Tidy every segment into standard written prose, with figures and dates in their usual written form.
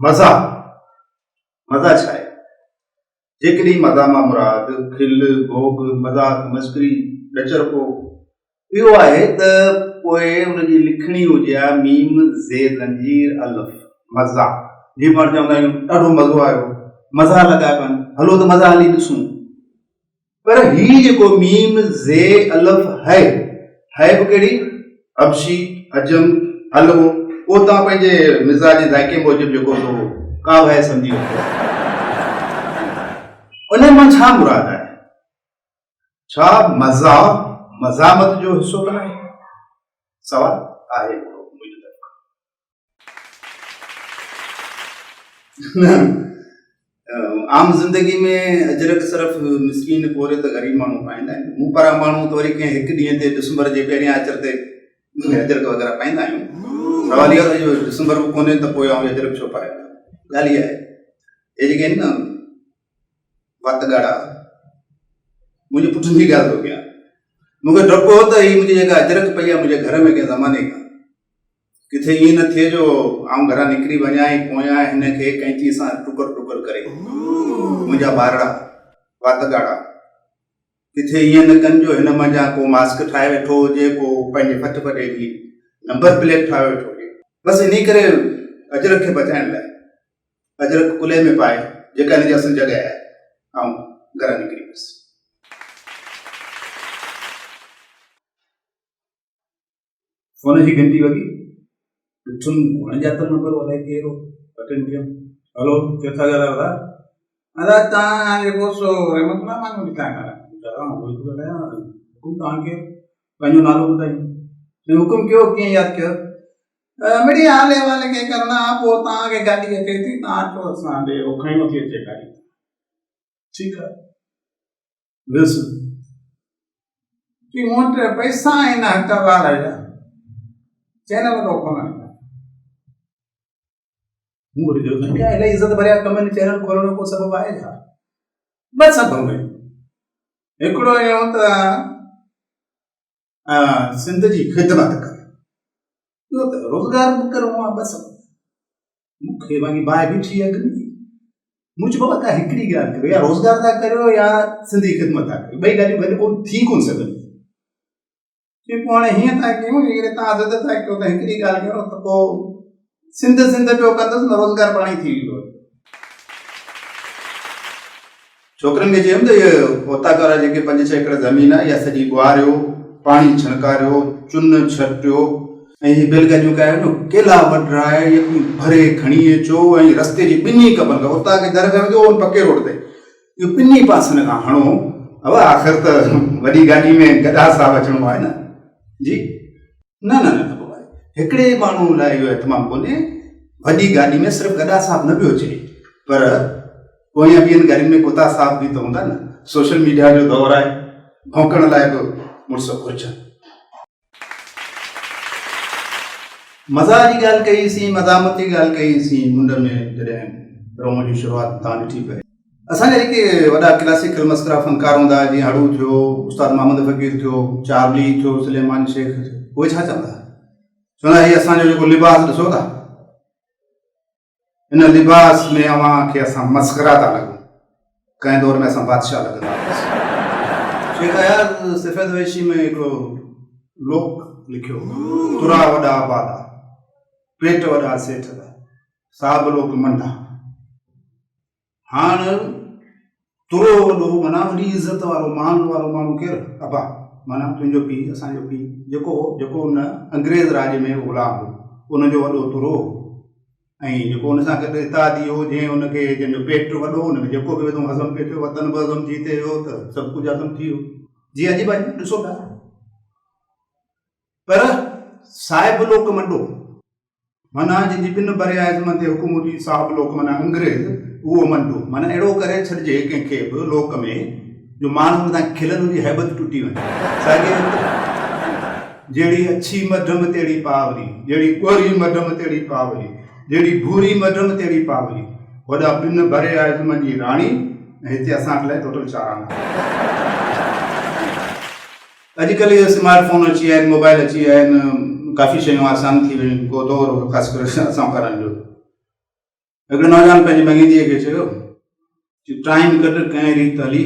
मज़ा मज़ा छा आहे? जेकॾहिं मज़ा मां मुराद खिल भोग मज़ाक मस्करी ॾचरपो इहो आहे त पोइ हुनजी लिखणी हुजे हा मीम ज़े ज़ंजीर अलफ़ मज़ा। जीअं पाण चवंदा आहियूं ॾाढो मज़ो आयो, मज़ा लॻा पिया हलो त मज़ा हली ॾिसूं। पर हीउ जेको मीम ज़े अलफ़ है बि कहिड़ी हबशी अजम हलवो उहो तव्हां पंहिंजे मिज़ाज ज़ाइके मूजिबि जेको सो का बि है सम्झी वठो। उन मां छा मुराद आहे? छा मज़ा मज़ामत जो हिसो त आहे? सवाल आहे मुंहिंजी तरफ़। आम ज़िंदगी में अजरक सिर्फ़ मिसकीन पोरे त ग़रीब माण्हू पाईंदा आहिनि। मूं पारां माण्हू त वरी कंहिं हिकु ॾींहं ते डिसंबर जे पहिरियां अचर ते अजरक वग़ैरह पाईंदा आहियूं। सवाल इहो आहे त डिसंबर बि कोन्हे त पोइ आउं अजरक छो पायां? ॻाल्हि इहा आहे हे जेके आहिनि न वात ॻाढ़ा मुंहिंजे पुटनि जी ॻाल्हि थो कयां। मूंखे डपु हो त हीअ मुंहिंजी जेका अजरक पई आहे मुंहिंजे घर में कंहिं ज़माने खां किथे ईअं न थिए जो आउं घरां निकिरी वञा ऐं पोयां हिन खे कैंची सां टुकर टुकर करे मुंहिंजा ॿारड़ा वात ॻाढ़ा किथे ईअं न कनि जो हिन मंझां को मास्क ठाहे वेठो हुजे को पंहिंजे फटफटे जी नंबर प्लेट ठाहे वेठो हुजे। बसि इन करे अजरक खे बचाइण लाइ अजरक कुल्हे में पाए जेका हिन जी असुल जॻह आहे ऐं घरां निकिरी वियुसि। फोन जी घंटी वॻी ॾिठुमि हुन जा त नंबर अलाए केरु अटेंड कयो। हलो केरु था ॻाल्हायो दादा? दादा तव्हां जेको सो रहमतुल्लाह माण्हू किथां ॻाल्हायो? हुकुम तव्हांखे पंहिंजो नालो ॿुधाई हुकुम कयो कीअं यादि कयो? मिड़ी हाल अहिवाल खे करणा पोइ तव्हांखे गाॾी अचे थी तव्हां अचो असां ॾे खणी थी अचे गाॾी। ठीकु आहे वियुसि की मूं वटि पैसा आहिनि हक़ वार जा चैनल थो खोलण इलाही इज़त भरिया कम आहिनि। चैनल खोलण जो को सबबु आहे छा? ॿ सबब आहिनि। हिकिड़ो इहो त सिंध जी ख़िदमत कर इहो त रोज़गार बि करिणो आहे। ॿ सबब मूंखे बाक़ी बाहि बीठी आहे मुंहिंजो बाबा तव्हां हिकिड़ी ॻाल्हि करियो या रोज़गार था करियो या सिंधी ख़िदमत था करियो ॿई ॻाल्हियूं गॾु पोइ थी कोन सघनि। पोइ हाणे हीअं था कयूं जेकॾहिं तव्हां ज़िद था कयो त हिकिड़ी ॻाल्हि कयो त पोइ सिंध पियो कंदुसि न रोज़गार पाण ई थी वेंदो। छोकिरनि खे चयुमि त इहे ओताक वारा जेके 5-6 एकड़ ज़मीन आहे इहा सॼी ॻुहारियो पाणी छणकारियो चुन छटियो ऐं हीअ बेलगाॾियूं कयो न केला वढराए यकी भरे खणी अचो ऐं रस्ते जी ॿिन्ही कबनि उतां खे दरगाह वेंदो पके रोड ते इहो ॿिन्ही पासनि खां हणो। अब आख़िर त वॾी गाॾी में गॾा साहब अचिणो आहे न जी। न न न हिकिड़े माण्हू लाइ इहो एतमामु कोन्हे। वॾी गाॾी में सिर्फ़ु गॾा साहब न पियो अचे पर पोयां ॿियनि गाॾियुनि में कुता साहब बि त हूंदा न। सोशल मीडिया जो दौरु आहे भौंकण लाइ बि मुड़ुस घुरिजनि। मज़ा जी ॻाल्हि कईसीं मज़ामत जी ॻाल्हि कईसीं मुंड में जॾहिं रोम जी शुरूआति तव्हां ॾिठी पए। असांजा जेके वॾा क्लासिकल मस्करा फ़नकार हूंदा जीअं हड़ू थियो उस्ताद मोहम्मद फ़कीर थियो चार्ली थियो सुलेमान शेख थियो उहे छा चवंदा? चवंदा हीअ असांजो जेको लिबास ॾिसो था इन लिबास में अव्हां खे असां मस्करा था लॻूं कंहिं दौर में असां बादशाह लॻंदा हुआसीं। शेख अयाज़ सफ़ेद वेशी में हिकिड़ो लोक लिखियो तुरा वॾा आबादा पेट वॾा सेठ साहब लोक मंडा। हाणे तुरो वॾो माना वॾी इज़त वारो मान वारो माण्हू केरु? अबा माना तुंहिंजो पीउ असांजो पीउ जेको हुन अंग्रेज़ राज में ग़ुलाम हो उनजो वॾो तुरो ऐं जेको हुन सां गॾु इतादी हो जंहिं हुनखे जंहिंजो पेट वॾो हुन में जेको बि विधो हज़म पियो थियो वतन बि हज़म थी थिए हो त सभु कुझु हज़म थी वियो। जी अॼु भाई ॾिसो था पर साहिब लोक मंडो माना जंहिंजी ॿिनि बरे आज़मनि ते हुकूमती साहिब लोक माना अंग्रेज़ उहो मंडो माना अहिड़ो करे छॾिजे कंहिंखे बि लोक में जो माण्हू हुन खिलनि हुनजी हैबत टुटी वञे। साॻे जहिड़ी अछी मध्यम तेड़ी पावली जहिड़ी ॻोरी मध्यम तेड़ी पावली जहिड़ी भूरी मध्यम तेड़ी पावली वॾा 2 बरे आज़मनि जी राणी ऐं हिते असां लाइ टोटल 4 आना। अॼुकल्ह इहे स्मार्टफोन अची विया आहिनि मोबाइल अची विया आहिनि काफ़ी शयूं आसान थी वियूं को दौरु ख़ासि करे असां करण जो हिकिड़े नौजवान पंहिंजी मंगेजीअ खे चयो टाइम कढ कंहिं रीत हली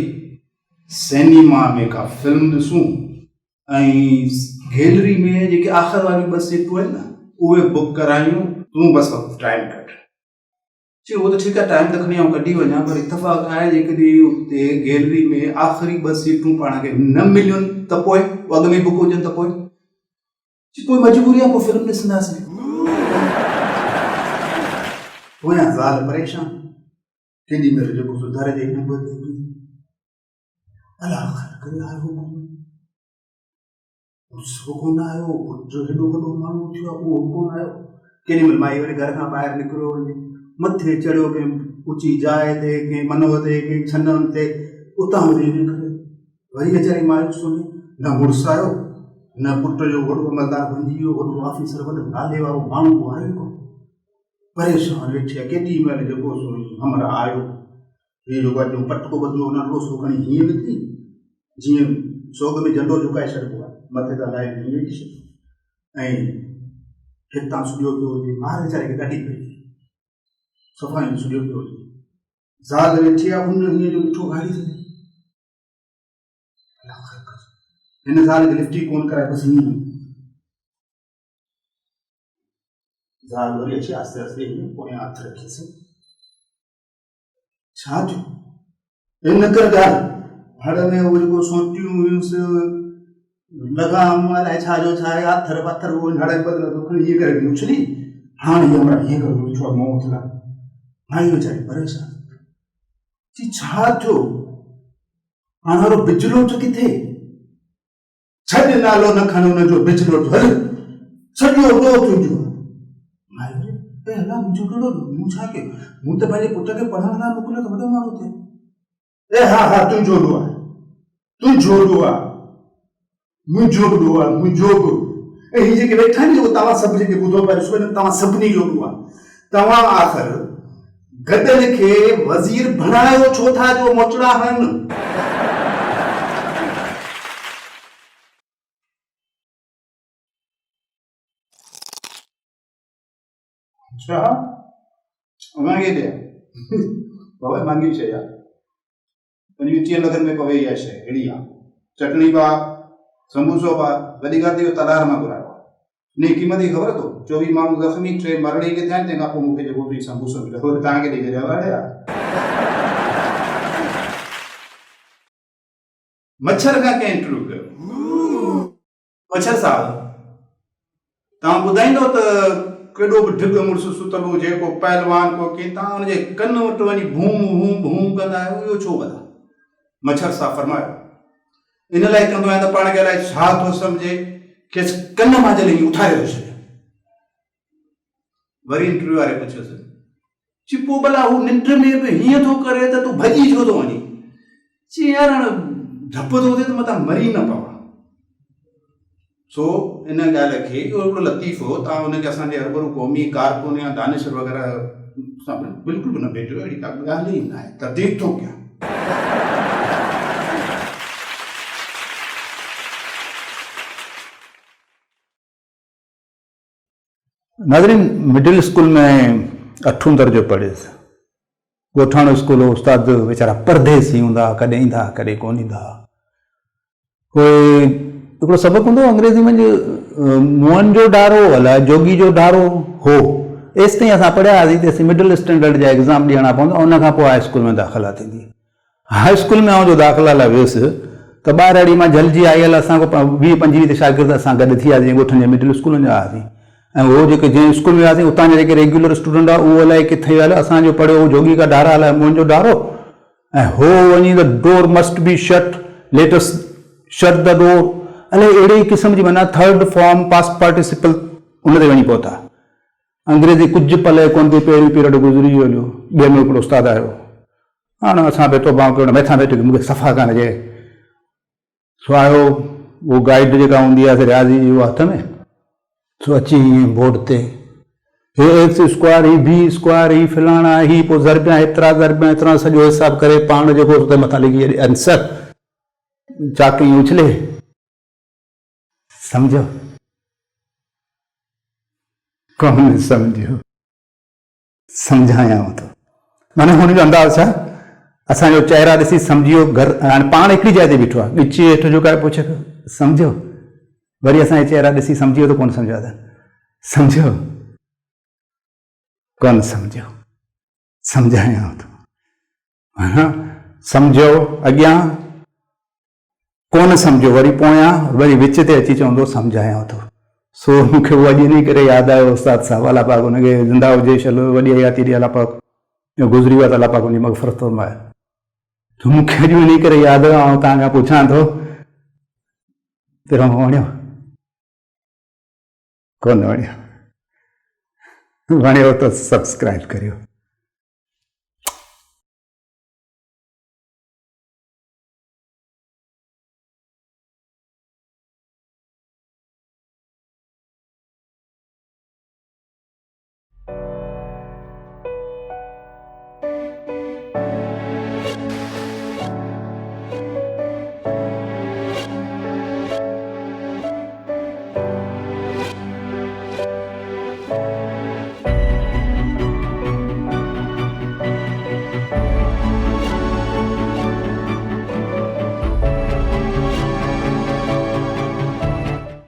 सिनेमा में का फिल्म ॾिसूं ऐं गैलरी में जेके आख़िर वारी ॿ सीटूं आहिनि न उहे बुक करायूं, तूं बसि टाइम कढ। चयो उहो त ठीकु आहे, टाइम त खणी आऊं कढी वञा, पर इतफ़ाक़ आहे जेकॾहिं उते गैलरी में आख़िरी 2 सीटूं पाण खे न मिलियुनि त पोइ अॻ में बुक हुजनि त पोइ मजबूरी आहे, पोइ फिल्म ॾिसंदासीं। पोयां ज़ाल परेशान, केॾी महिल जेको सुधारे जे नंबर ते अलाह ख़ैर करे आयो कोन आयो, जो हेॾो वॾो माण्हू थियो आहे उहो कोन आयो। केॾी महिल माई वरी घर खां ॿाहिरि निकिरो वञे, मथे चढ़ियो कंहिं ऊची जाइ ते, कंहिं मनव ते, कंहिं छननि ते, उतां वरी निकिरे वरी वीचारी मायूस हुई, न मुड़ुसु आयो न पुट जो वॾो अमलदार बणिजी वियो, वॾो ऑफिसर, वॾो नाले वारो माण्हू आहे कोन, परेशान वेठी आहे। केॾी महिल जेको हमरा आयो, हीअ जेको आहे पटको बदिलो नंढो सो खणी हीअं विधी, जीअं सोग में झंडो झुकाए छॾिबो आहे, मथे त लाइ हीअं विझी छॾियो ऐं हितां सुॼो पियो हुजे, मार वीचारे खे ॾाढी पई सफ़ाई सुॼो पियो हुजे। ज़ाल वेठी आहे, उन हीअं जो ॾिठो गाड़ी थी हिन ज़ाल खे लिफ्ट ई कोन कराए, बसि हीअं ज़ाल वरी अची आस्ते आस्ते हीअं पोयां हथ रखियसि। छा थियो? हिन कर ॻाल्हि हड़ में उहो जेको सोटियूं हुयूंसि, लगाम अलाए छा जो छा आहे, आथर पाथर उहो हड़ बदिलो खणी हीअं करे उछली, हाणे हीअं हमरा हीअं करे वेठो आहे मुंहुं उथला। माई वीचारी परेशान चई छा थियो? हाणे वारो बिजलोट किथे? छॾ नालो न खण हुनजो, बिजलोट हल सॼो ॾोह तुंहिंजो। माई अलाह मुंहिंजो कहिड़ो मूं छा कयो? मूं त पंहिंजे पुट खे पढ़ण लाइ मोकिलियो त वॾो माण्हू थिए। हा तुंहिंजो ॾोह आहे, तुंहिंजो ॾोह आहे, मुंहिंजो ॾोह आहे, मुंहिंजो ॾोह। ऐं हीअ जेके वेठा आहिनि जेको तव्हां सभु जेके ॿुधो पिया ॾिसो, तव्हां सभिनी जो ॾोह आहे। तव्हां आख़िर गदर खे वज़ीर बणायो छो था जो मोचड़ा हणनि? अच्छा मांगे दे बाबा मांगी शइ आहे, 25 लखनि में पवे इहा शइ अहिड़ी आहे। चटणी बा, संबूसो बा, वॾी ॻाल्हि इहो तलार मां घुरायो आहे। इन जी क़ीमत ई ख़बर अथव? 24 माण्हू ज़ख़्मी, 3 मरणी के थिया आहिनि, तंहिंखां पोइ मूंखे जेको बि संबूसो मिलियो उहो तव्हांखे ॾेई छॾियो आहे। मच्छर खां कंहिं इंटरव्यू कयो? मच्छर साहब तव्हां ॿुधाईंदो त केॾो बि ढिग मुड़ुसु सुतल हुजे, को पहलवान को कीअं, तव्हां हुनजे कन वटि वञी भूम भूम भूम कंदा आहियो, इहो छो कंदा? मच्छर साहब फरमायो इन लाइ कंदो आहियां त पाण खे अलाए छा थो सम्झे, खेसि कन मां जल्दी उथारे थो छॾे। वरी इंटरव्यू वारे पुछियोसि, चई पोइ भला हू निंड में बि हीअं थो करे त तूं भॼी छो थो वञी? चई यार डपु थो थिए त मथां मरी न पवां। सो इन ॻाल्हि खे हिकिड़ो लतीफ़ो तव्हां हुनखे असांजे अरबरू क़ौमी कारकुन या दानिशर वग़ैरह सां बिल्कुलु बि न भेटियो, अहिड़ी का ॻाल्हि ई न आहे, तदीक थो कयां। नाज़रीन, मिडिल स्कूल में 8ों दर्जो पढ़ियुसि। ॻोठाणो स्कूल हो, उस्ताद वीचारा परदेसी हूंदा, कॾहिं ईंदा कॾहिं कोन ईंदा। पोइ हिकिड़ो सबक़ु हूंदो अंग्रेज़ी में, मुअनि जो डारो अलाए जोगी जो डारो हो, एसि ताईं असां पढ़िया हुआसीं, तेसि मिडिल स्टैंडर्ड जा एग्ज़ाम ॾियणा पवंदा, उनखां पोइ हाई स्कूल में दाख़िला थींदी। हाई स्कूल में जो दाख़िला लाइ वियुसि त ॿाहिरि अहिड़ी मां जल्दी आयल, असांखां 20-25 शागिर्द असां गॾु थी वियासीं, ॻोठनि जे मिडिल स्कूलनि जा हुआसीं। ऐं उहो जेके जंहिं स्कूल में वियासीं उतां जा जेके रेगुलर स्टूडेंट आहे उहो अलाए किथे वियल, असांजो पढ़ियो हो जोगी का डारा अलाए मुअनि जो डारो, ऐं हो वञी the door must be shut, let us shut the door, अलाए अहिड़े क़िस्म जी माना 3rd फॉर्म पास्ट पार्टिसिपल उन ते वञी पहुता। अंग्रेज़ी कुझु पले कोन थी, पहिरीं पीरियड गुज़री वियो, ॿिए में हिकिड़ो उस्ताद आयो, हाणे असां वेठो भाउ कयो, मथां वेठो मूंखे सफ़ा कान अचे। सो आयो उहो गाइड जेका हूंदी आहे रियाज़ी जी, उहा हथ में, सो अची बोर्ड ते हे एक्स स्क्वायर, ही बी स्क्वायर, ही फलाणा, ही पोइ ज़रबिया एतिरा सॼो हिसाब करे पाण जेको उते मथां लिखी आंसर चाकी उछले, समझो कौन समझो। सम्झायांव थो। माना हुनजो अंदाज़ छा, असांजो चेहरा ॾिसी सम्झी वियो घर हाणे पाण हिकिड़ी जाइ ते बीठो आहे, ॻिची हेठि झुकाए पुछे सम्झो, वरी असांजे चेहरा ॾिसी सम्झी वियो त कोन सम्झो त सम्झो कोन सम्झो, सम्झायांव थो। सम्झो अॻियां, कोन सम्झो वरी पोयां, वरी विच ते अची चवंदो सम्झायांव थो। सो मूंखे उहो अॼु इन करे यादि आयो उस्ताद साहिबु, अलाह पाक हुनखे ज़िंदा हुजे, चलो वॾी हयाती ॾे अलाह पाक, गुज़री वियो आहे त अलाह पाक हुनजी मग़फ़िरत फरमाए। तो मूंखे अॼु इन करे यादि आयो, ऐं तव्हां खां पुछां थो, पहिरों वणियो कोन वणियो? वणियो त सब्सक्राइब करियो।